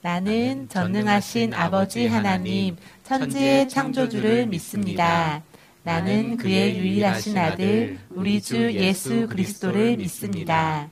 나는 전능하신 아버지 하나님, 천지의 창조주를 믿습니다. 나는 그의 유일하신 아들, 우리 주 예수 그리스도를 믿습니다.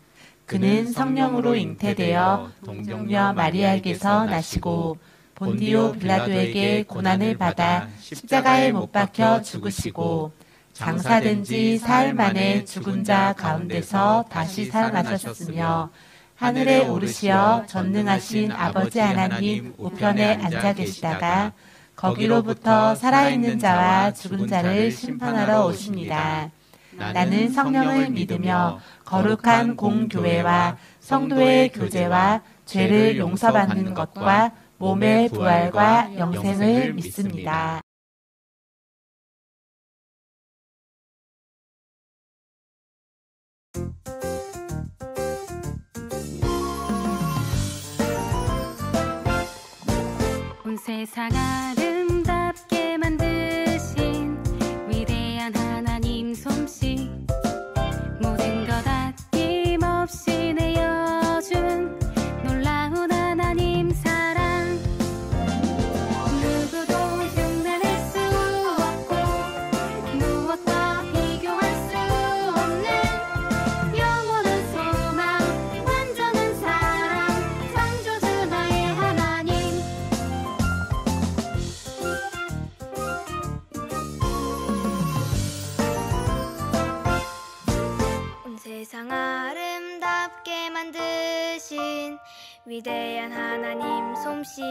그는 성령으로 잉태되어 동정녀 마리아에게서 나시고 본디오 빌라도에게 고난을 받아 십자가에 못 박혀 죽으시고 장사된 지 사흘 만에 죽은 자 가운데서 다시 살아나셨으며 하늘에 오르시어 전능하신 아버지 하나님 우편에 앉아 계시다가 거기로부터 살아있는 자와 죽은 자를 심판하러 오십니다. 나는 성령을 믿으며 거룩한 공교회와 성도의 교제와 죄를 용서받는 것과 몸의 부활과 영생을 믿습니다. 온 세상 아름답게 만드신 위대한 하나님 솜씨, 모든 것 아낌없이 내어준 놀라운 하나님 사랑, 누구도 흉내낼 수 없고 무엇과 비교할 수 없는 영원한 소망, 완전한 사랑, 창조주 나의 하나님. 온 세상 아름답게 만드신 위대한 하나님 솜씨,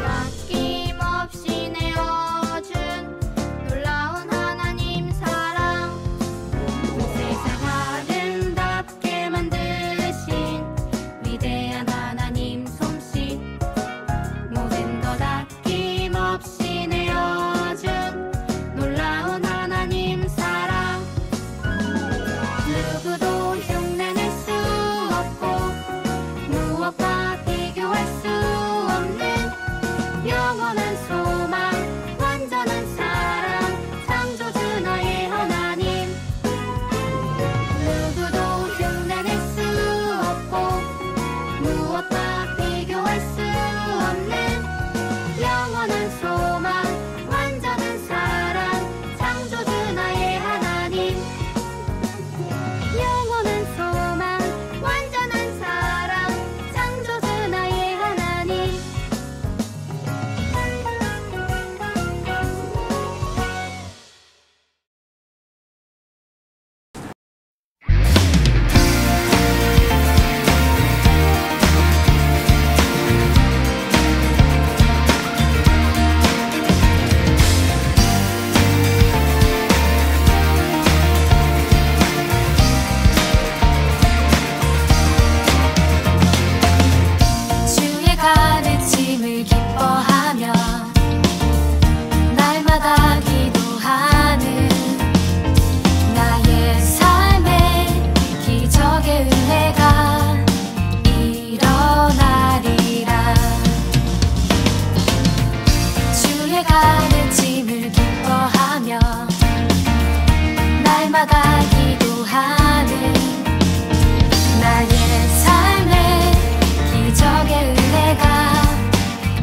아낌없이 내어준 놀라운 하나님 사랑, 온 세상 아름답게 만드신 위대한 하나님 솜씨, 모든 것 아낌없이 내어준 놀라운 하나님 사랑, 누구도 흉내낼 수 없고 무엇과 비교할 수 없는 영원한 소망, 완전한 사랑, 창조주 나의 하나님. 누구도 흉내낼 수 없고 무엇과 비교할 수 없는 영원한 소망, 완전한 사랑, 창조주 나의 하나님. 영원한 소망, 완전한 사랑, 창조주 나의 하나님. 주의 가르침을 기뻐하며 날마다 기도하는 나의 삶에 기적의 은혜가 일어나리라. 주의 가르침을 기뻐하며 날마다 기도하는 나의 삶에 기적의 은혜가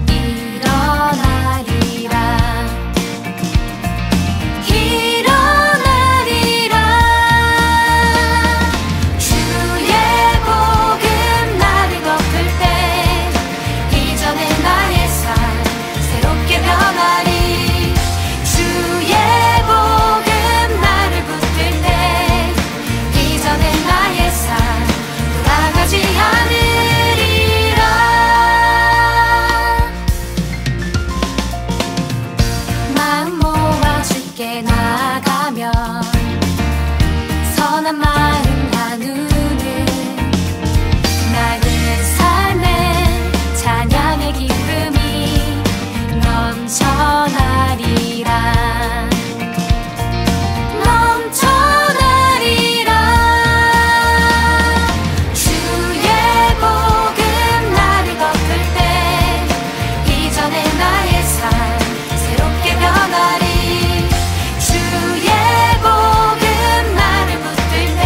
일어나리라. 일어나리라. 주의 복음 나를 덮을 때 이전의 나의 삶 새롭게 변하리. 주의 복음 나를 붙들 때 이전의 나의 삶 돌아가지 않으리라. 마음 모아 주께 나아가며 선한 마음 나누는 나의 삶에 찬양의 기쁨이 넘쳐나리라. 넘쳐나리라. 주의 복음 나를 덮을 때 이전의 나의 삶 새롭게 변하리. 주의 복음 나를 붙들 때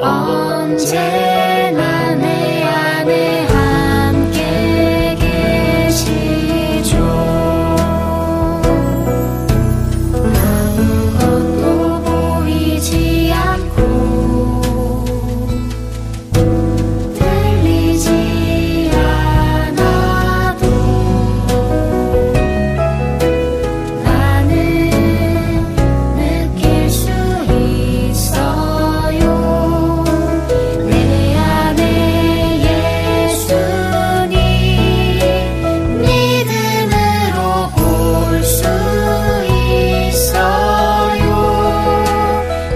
언제나 내 안에 함께 계시죠. 아무것도 보이지 않고 들리지 않아도 나는 느낄 수 있어요. 내 안에 예수님 믿음으로 볼 수 있어요.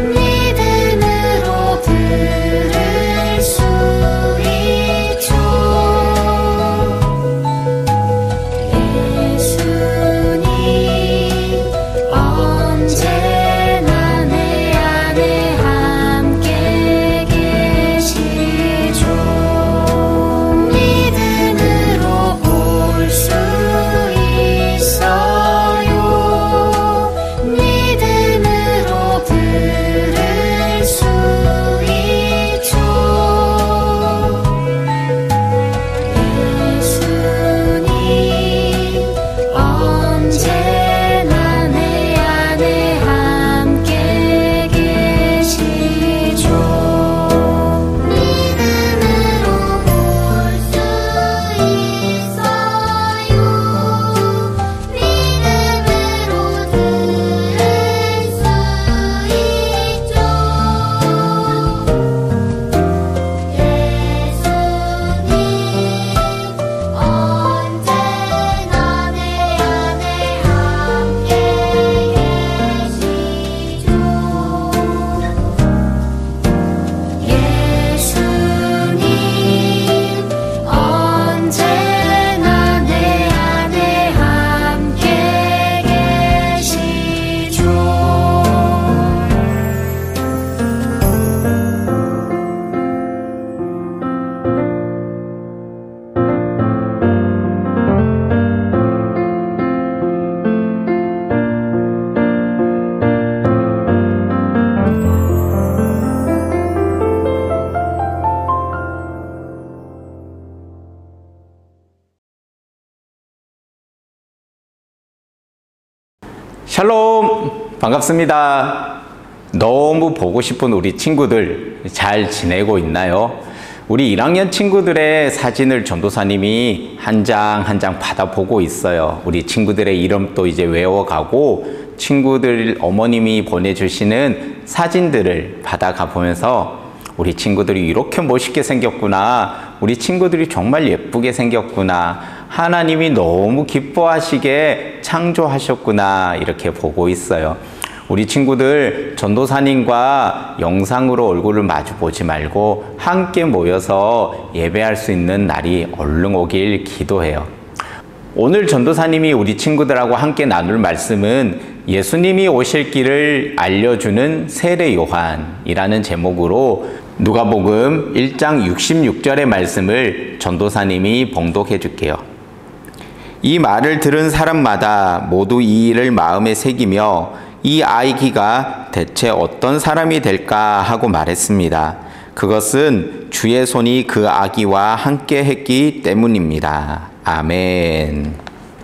믿음으로 들을 수 있죠. 예수님 언제나 내 안에 함께 계시죠. 믿음으로 볼 수 있어요. 믿음으로 들을 수 있죠. 예수님 언제나 내 안에 함께 계시죠. 믿음으로 볼 수 있어요. 믿음으로 들을 수 있죠. 예수님 언제나 내 안에 함께 계시죠. 예수님 언제나 내 안에 함께 계시죠. 샬롬! 반갑습니다. 너무 보고 싶은 우리 친구들 잘 지내고 있나요? 우리 1학년 친구들의 사진을 전도사님이 한 장 한 장 받아보고 있어요. 우리 친구들의 이름도 이제 외워가고 친구들 어머님이 보내주시는 사진들을 받아가 보면서 우리 친구들이 이렇게 멋있게 생겼구나. 우리 친구들이 정말 예쁘게 생겼구나. 하나님이 너무 기뻐하시게 창조하셨구나. 이렇게 보고 있어요. 우리 친구들 전도사님과 영상으로 얼굴을 마주 보지 말고 함께 모여서 예배할 수 있는 날이 얼른 오길 기도해요. 오늘 전도사님이 우리 친구들하고 함께 나눌 말씀은 예수님이 오실 길을 알려주는 세례 요한이라는 제목으로 누가복음 1장 66절의 말씀을 전도사님이 봉독해 줄게요. 이 말을 들은 사람마다 모두 이 일을 마음에 새기며 이 아이가 대체 어떤 사람이 될까 하고 말했습니다. 그것은 주의 손이 그 아기와 함께 했기 때문입니다. 아멘.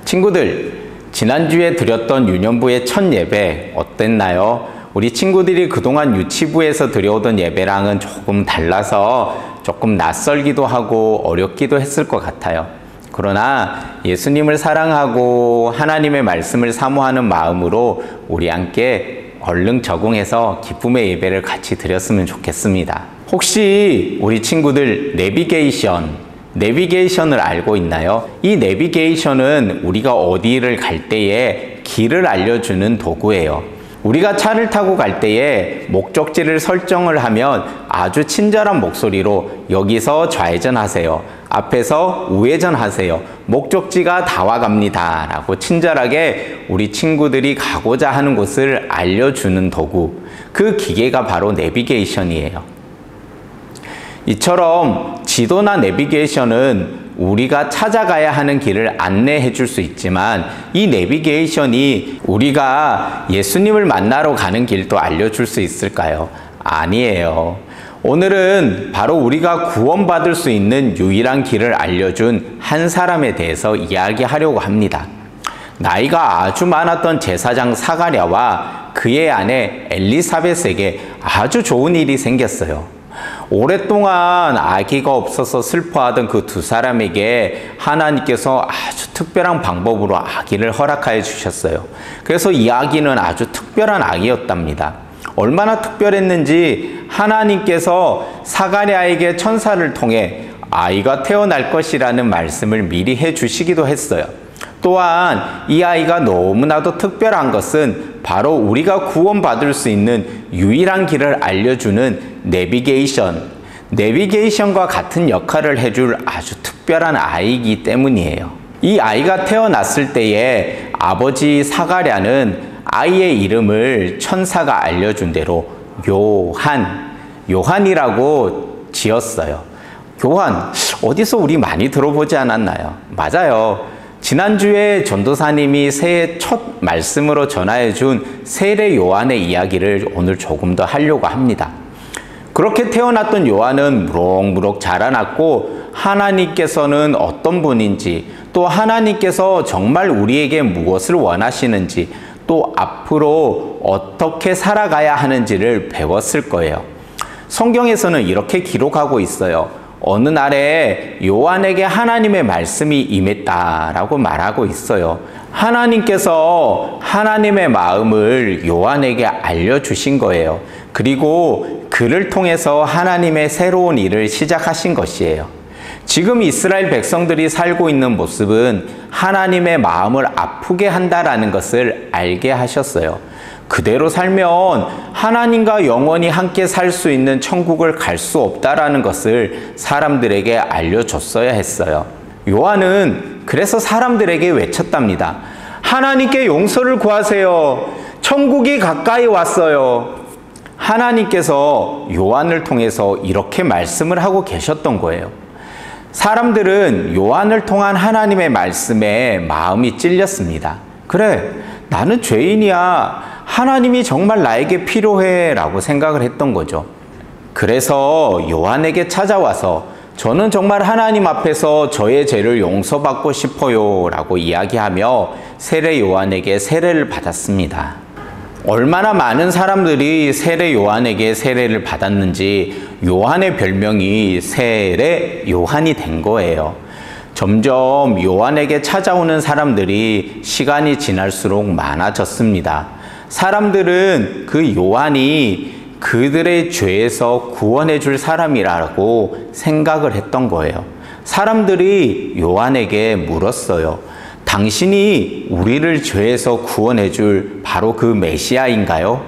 친구들, 지난주에 드렸던 유년부의 첫 예배 어땠나요? 우리 친구들이 그동안 유치부에서 드려오던 예배랑은 조금 달라서 조금 낯설기도 하고 어렵기도 했을 것 같아요. 그러나 예수님을 사랑하고 하나님의 말씀을 사모하는 마음으로 우리 함께 얼른 적응해서 기쁨의 예배를 같이 드렸으면 좋겠습니다. 혹시 우리 친구들 내비게이션을 알고 있나요? 이 내비게이션은 우리가 어디를 갈 때에 길을 알려주는 도구예요. 우리가 차를 타고 갈 때에 목적지를 설정을 하면 아주 친절한 목소리로 여기서 좌회전하세요. 앞에서 우회전하세요. 목적지가 다 와갑니다. 라고 친절하게 우리 친구들이 가고자 하는 곳을 알려주는 도구. 그 기계가 바로 내비게이션이에요. 이처럼 지도나 내비게이션은 우리가 찾아가야 하는 길을 안내해 줄 수 있지만 이 내비게이션이 우리가 예수님을 만나러 가는 길도 알려줄 수 있을까요? 아니에요. 오늘은 바로 우리가 구원받을 수 있는 유일한 길을 알려준 한 사람에 대해서 이야기하려고 합니다. 나이가 아주 많았던 제사장 사가랴와 그의 아내 엘리사벳에게 아주 좋은 일이 생겼어요. 오랫동안 아기가 없어서 슬퍼하던 그 두 사람에게 하나님께서 아주 특별한 방법으로 아기를 허락하여 주셨어요. 그래서 이 아기는 아주 특별한 아기였답니다. 얼마나 특별했는지 하나님께서 사가랴에게 천사를 통해 아이가 태어날 것이라는 말씀을 미리 해주시기도 했어요. 또한 이 아이가 너무나도 특별한 것은 바로 우리가 구원받을 수 있는 유일한 길을 알려주는 내비게이션과 같은 역할을 해줄 아주 특별한 아이이기 때문이에요. 이 아이가 태어났을 때에 아버지 사가랴는 아이의 이름을 천사가 알려준 대로 요한이라고 지었어요. 요한, 어디서 우리 많이 들어보지 않았나요? 맞아요. 지난주에 전도사님이 새해 첫 말씀으로 전하여준 세례 요한의 이야기를 오늘 조금 더 하려고 합니다. 그렇게 태어났던 요한은 무럭무럭 자라났고 하나님께서는 어떤 분인지, 또 하나님께서 정말 우리에게 무엇을 원하시는지, 또 앞으로 어떻게 살아가야 하는지를 배웠을 거예요. 성경에서는 이렇게 기록하고 있어요. 어느 날에 요한에게 하나님의 말씀이 임했다라고 말하고 있어요. 하나님께서 하나님의 마음을 요한에게 알려주신 거예요. 그리고 그를 통해서 하나님의 새로운 일을 시작하신 것이에요. 지금 이스라엘 백성들이 살고 있는 모습은 하나님의 마음을 아프게 한다라는 것을 알게 하셨어요. 그대로 살면 하나님과 영원히 함께 살 수 있는 천국을 갈 수 없다라는 것을 사람들에게 알려줬어야 했어요. 요한은 그래서 사람들에게 외쳤답니다. 하나님께 용서를 구하세요. 천국이 가까이 왔어요. 하나님께서 요한을 통해서 이렇게 말씀을 하고 계셨던 거예요. 사람들은 요한을 통한 하나님의 말씀에 마음이 찔렸습니다. 그래, 나는 죄인이야. 하나님이 정말 나에게 필요해 라고 생각을 했던 거죠. 그래서 요한에게 찾아와서 저는 정말 하나님 앞에서 저의 죄를 용서받고 싶어요 라고 이야기하며 세례 요한에게 세례를 받았습니다. 얼마나 많은 사람들이 세례 요한에게 세례를 받았는지 요한의 별명이 세례 요한이 된 거예요. 점점 요한에게 찾아오는 사람들이 시간이 지날수록 많아졌습니다. 사람들은 그 요한이 그들의 죄에서 구원해 줄 사람이라고 생각을 했던 거예요. 사람들이 요한에게 물었어요. 당신이 우리를 죄에서 구원해 줄 바로 그 메시아인가요?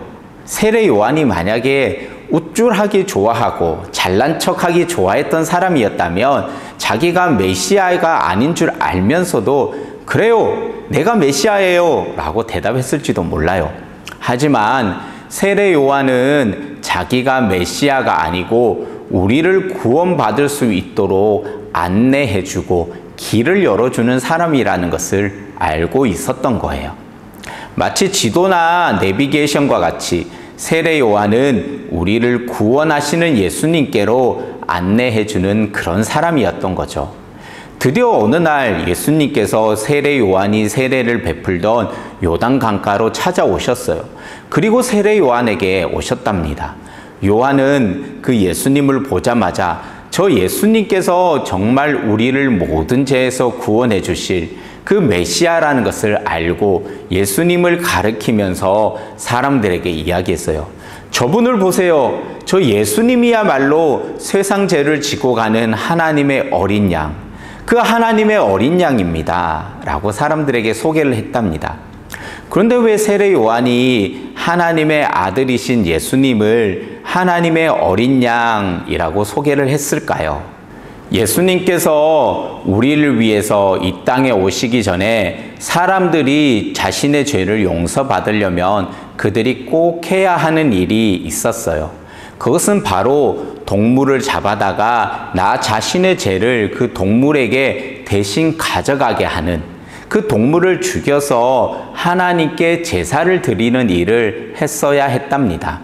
세례 요한이 만약에 우쭐하기 좋아하고 잘난 척하기 좋아했던 사람이었다면 자기가 메시아가 아닌 줄 알면서도 그래요, 내가 메시아예요 라고 대답했을지도 몰라요. 하지만 세례 요한은 자기가 메시아가 아니고 우리를 구원받을 수 있도록 안내해주고 길을 열어주는 사람이라는 것을 알고 있었던 거예요. 마치 지도나 내비게이션과 같이 세례 요한은 우리를 구원하시는 예수님께로 안내해주는 그런 사람이었던 거죠. 드디어 어느 날 예수님께서 세례 요한이 세례를 베풀던 요단 강가로 찾아오셨어요. 그리고 세례 요한에게 오셨답니다. 요한은 그 예수님을 보자마자 저 예수님께서 정말 우리를 모든 죄에서 구원해 주실 그 메시아라는 것을 알고 예수님을 가리키면서 사람들에게 이야기했어요. 저분을 보세요. 저 예수님이야말로 세상 죄를 지고 가는 하나님의 어린 양, 그 하나님의 어린 양입니다 라고 사람들에게 소개를 했답니다. 그런데 왜 세례 요한이 하나님의 아들이신 예수님을 하나님의 어린 양이라고 소개를 했을까요? 예수님께서 우리를 위해서 이 땅에 오시기 전에 사람들이 자신의 죄를 용서받으려면 그들이 꼭 해야 하는 일이 있었어요. 그것은 바로 동물을 잡아다가 나 자신의 죄를 그 동물에게 대신 가져가게 하는, 그 동물을 죽여서 하나님께 제사를 드리는 일을 했어야 했답니다.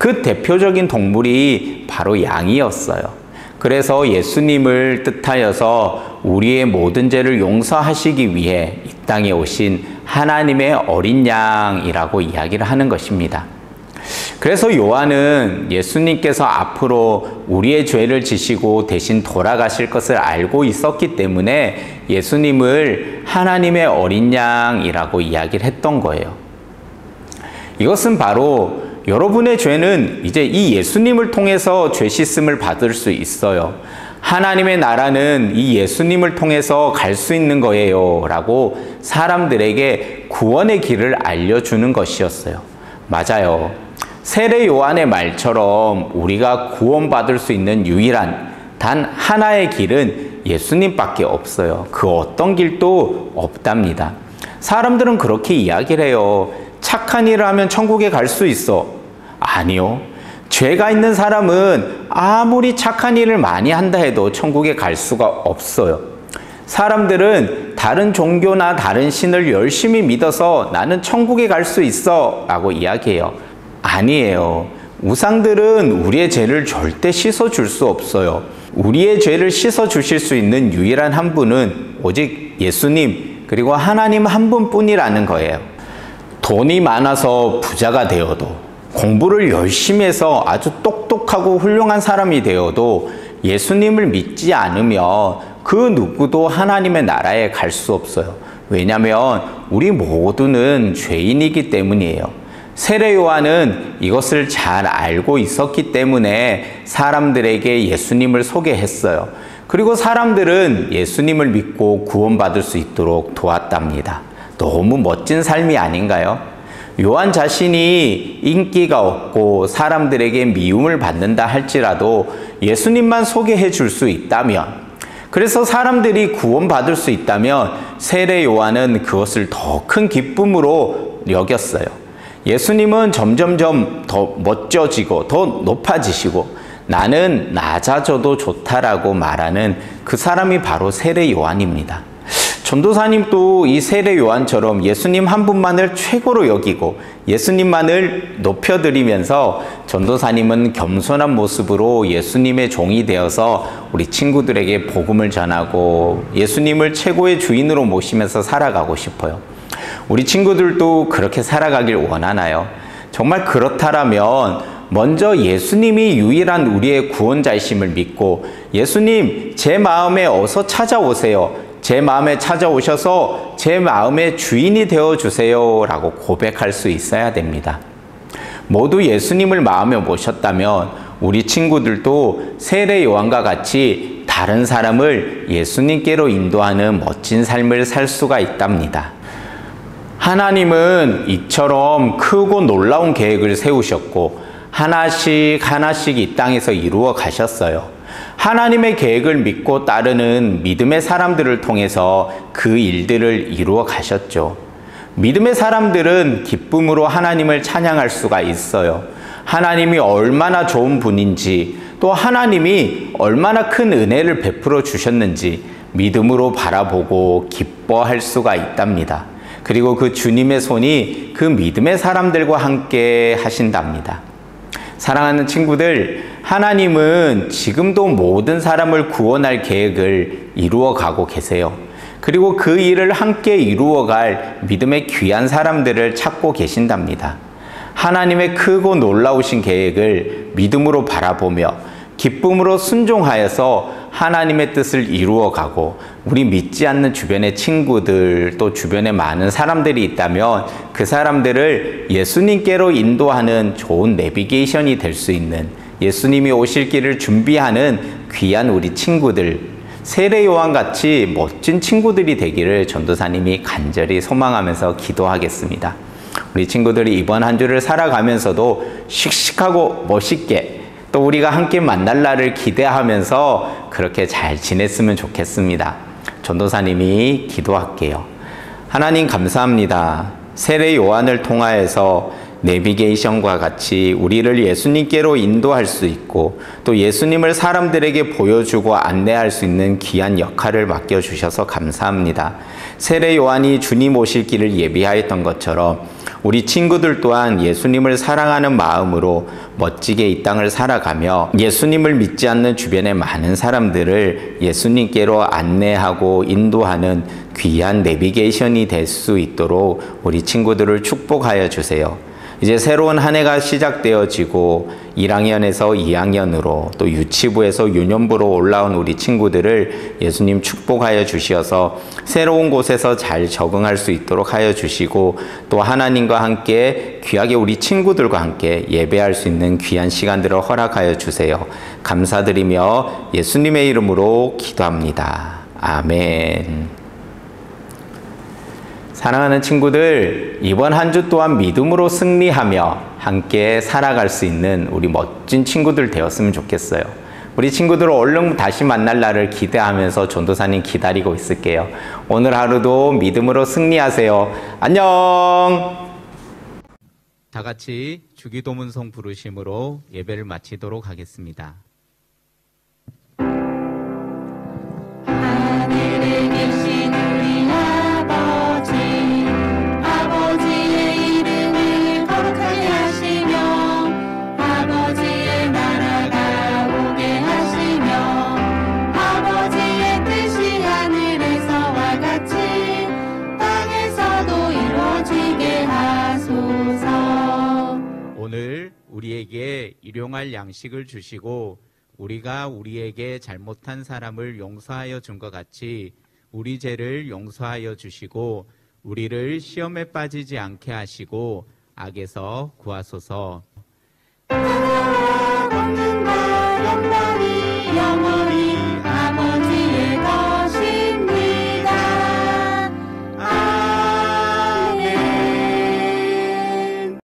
그 대표적인 동물이 바로 양이었어요. 그래서 예수님을 뜻하여서 우리의 모든 죄를 용서하시기 위해 이 땅에 오신 하나님의 어린 양이라고 이야기를 하는 것입니다. 그래서 요한은 예수님께서 앞으로 우리의 죄를 지시고 대신 돌아가실 것을 알고 있었기 때문에 예수님을 하나님의 어린 양이라고 이야기를 했던 거예요. 이것은 바로 여러분의 죄는 이제 이 예수님을 통해서 죄 씻음을 받을 수 있어요. 하나님의 나라는 이 예수님을 통해서 갈 수 있는 거예요 라고 사람들에게 구원의 길을 알려주는 것이었어요. 맞아요. 세례 요한의 말처럼 우리가 구원받을 수 있는 유일한 단 하나의 길은 예수님밖에 없어요. 그 어떤 길도 없답니다. 사람들은 그렇게 이야기를 해요. 착한 일을 하면 천국에 갈 수 있어. 아니요. 죄가 있는 사람은 아무리 착한 일을 많이 한다 해도 천국에 갈 수가 없어요. 사람들은 다른 종교나 다른 신을 열심히 믿어서 나는 천국에 갈 수 있어 라고 이야기해요. 아니에요. 우상들은 우리의 죄를 절대 씻어줄 수 없어요. 우리의 죄를 씻어주실 수 있는 유일한 한 분은 오직 예수님 그리고 하나님 한 분뿐이라는 거예요. 돈이 많아서 부자가 되어도 공부를 열심히 해서 아주 똑똑하고 훌륭한 사람이 되어도 예수님을 믿지 않으면 그 누구도 하나님의 나라에 갈 수 없어요. 왜냐하면 우리 모두는 죄인이기 때문이에요. 세례 요한은 이것을 잘 알고 있었기 때문에 사람들에게 예수님을 소개했어요. 그리고 사람들은 예수님을 믿고 구원받을 수 있도록 도왔답니다. 너무 멋진 삶이 아닌가요? 요한 자신이 인기가 없고 사람들에게 미움을 받는다 할지라도 예수님만 소개해 줄 수 있다면, 그래서 사람들이 구원받을 수 있다면 세례 요한은 그것을 더 큰 기쁨으로 여겼어요. 예수님은 점점점 더 멋져지고 더 높아지시고 나는 낮아져도 좋다라고 말하는 그 사람이 바로 세례 요한입니다. 전도사님도 이 세례 요한처럼 예수님 한 분만을 최고로 여기고 예수님만을 높여드리면서 전도사님은 겸손한 모습으로 예수님의 종이 되어서 우리 친구들에게 복음을 전하고 예수님을 최고의 주인으로 모시면서 살아가고 싶어요. 우리 친구들도 그렇게 살아가길 원하나요? 정말 그렇다라면 먼저 예수님이 유일한 우리의 구원자이심을 믿고 예수님 제 마음에 어서 찾아오세요. 제 마음에 찾아오셔서 제 마음의 주인이 되어주세요 라고 고백할 수 있어야 됩니다. 모두 예수님을 마음에 모셨다면 우리 친구들도 세례 요한과 같이 다른 사람을 예수님께로 인도하는 멋진 삶을 살 수가 있답니다. 하나님은 이처럼 크고 놀라운 계획을 세우셨고 하나씩 하나씩 이 땅에서 이루어 가셨어요. 하나님의 계획을 믿고 따르는 믿음의 사람들을 통해서 그 일들을 이루어 가셨죠. 믿음의 사람들은 기쁨으로 하나님을 찬양할 수가 있어요. 하나님이 얼마나 좋은 분인지, 또 하나님이 얼마나 큰 은혜를 베풀어 주셨는지 믿음으로 바라보고 기뻐할 수가 있답니다. 그리고 그 주님의 손이 그 믿음의 사람들과 함께 하신답니다. 사랑하는 친구들, 하나님은 지금도 모든 사람을 구원할 계획을 이루어 가고 계세요. 그리고 그 일을 함께 이루어갈 믿음의 귀한 사람들을 찾고 계신답니다. 하나님의 크고 놀라우신 계획을 믿음으로 바라보며 기쁨으로 순종하여서 하나님의 뜻을 이루어가고 우리 믿지 않는 주변의 친구들 또 주변에 많은 사람들이 있다면 그 사람들을 예수님께로 인도하는 좋은 내비게이션이 될 수 있는, 예수님이 오실 길을 준비하는 귀한 우리 친구들, 세례 요한같이 멋진 친구들이 되기를 전도사님이 간절히 소망하면서 기도하겠습니다. 우리 친구들이 이번 한 주를 살아가면서도 씩씩하고 멋있게 또 우리가 함께 만날 날을 기대하면서 그렇게 잘 지냈으면 좋겠습니다. 전도사님이 기도할게요. 하나님 감사합니다. 세례 요한을 통하여서 내비게이션과 같이 우리를 예수님께로 인도할 수 있고 또 예수님을 사람들에게 보여주고 안내할 수 있는 귀한 역할을 맡겨주셔서 감사합니다. 세례 요한이 주님 오실 길을 예비하였던 것처럼 우리 친구들 또한 예수님을 사랑하는 마음으로 멋지게 이 땅을 살아가며 예수님을 믿지 않는 주변의 많은 사람들을 예수님께로 안내하고 인도하는 귀한 내비게이션이 될 수 있도록 우리 친구들을 축복하여 주세요. 이제 새로운 한 해가 시작되어지고 1학년에서 2학년으로 또 유치부에서 유년부로 올라온 우리 친구들을 예수님 축복하여 주시어서 새로운 곳에서 잘 적응할 수 있도록 하여 주시고 또 하나님과 함께 귀하게 우리 친구들과 함께 예배할 수 있는 귀한 시간들을 허락하여 주세요. 감사드리며 예수님의 이름으로 기도합니다. 아멘. 사랑하는 친구들, 이번 한 주 또한 믿음으로 승리하며 함께 살아갈 수 있는 우리 멋진 친구들 되었으면 좋겠어요. 우리 친구들 얼른 다시 만날 날을 기대하면서 전도사님 기다리고 있을게요. 오늘 하루도 믿음으로 승리하세요. 안녕! 다 같이 주기도문성 부르심으로 예배를 마치도록 하겠습니다. 하늘에 계신 우리 아버지, 아버지의 이름을 거룩하게 하시며 아버지의 나라가 오게 하시며 아버지의 뜻이 하늘에서와 같이 땅에서도 이루어지게 하소서. 오늘 우리에게 일용할 양식을 주시고 우리가 우리에게 잘못한 사람을 용서하여 준 것 같이 우리 죄를 용서하여 주시고 우리를 시험에 빠지지 않게 하시고 악에서 구하소서. 나라와 권능과 영광이